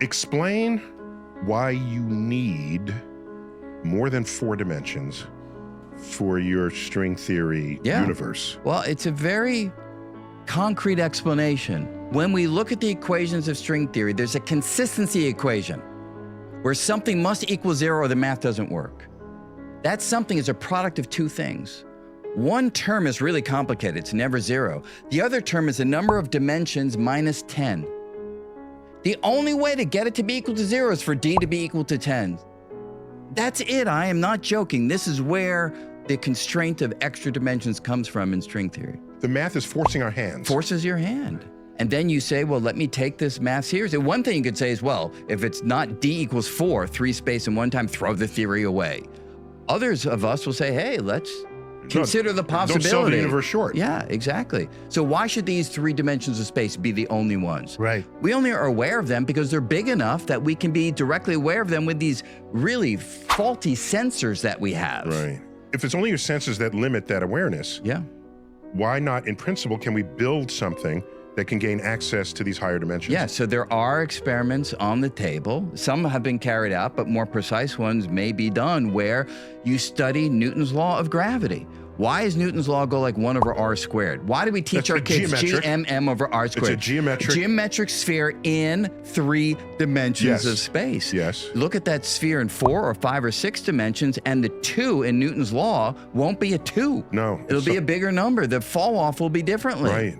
Explain why you need more than 4 dimensions for your string theory universe. Well, it's a very concrete explanation. When we look at the equations of string theory, there's a consistency equation where something must equal 0 or the math doesn't work. That something is a product of 2 things. One term is really complicated, it's never 0. The other term is the number of dimensions minus 10. The only way to get it to be equal to 0 is for D to be equal to 10. That's it, I am not joking. This is where the constraint of extra dimensions comes from in string theory. The math is forcing our hands. Forces your hand. And then you say, well, let me take this math seriously. One thing you could say is, well, if it's not D equals 4, 3 space and 1 time, throw the theory away. Others of us will say, hey, let's consider the possibility. Don't sell the universe short. Yeah, exactly. So why should these 3 dimensions of space be the only ones? Right. We only are aware of them because they're big enough that we can be directly aware of them with these really faulty sensors that we have. Right. If it's only your senses that limit that awareness, why not, in principle, can we build something that can gain access to these higher dimensions? Yeah, so there are experiments on the table. Some have been carried out, but more precise ones may be done where you study Newton's law of gravity. Why does Newton's law go like 1 over r squared? Why do we teach our kids GMM over r squared? It's a geometric sphere in 3 dimensions of space. Yes. Look at that sphere in 4 or 5 or 6 dimensions, and the 2 in Newton's law won't be a 2. No. It'll be a bigger number. The fall off will be differently. Right.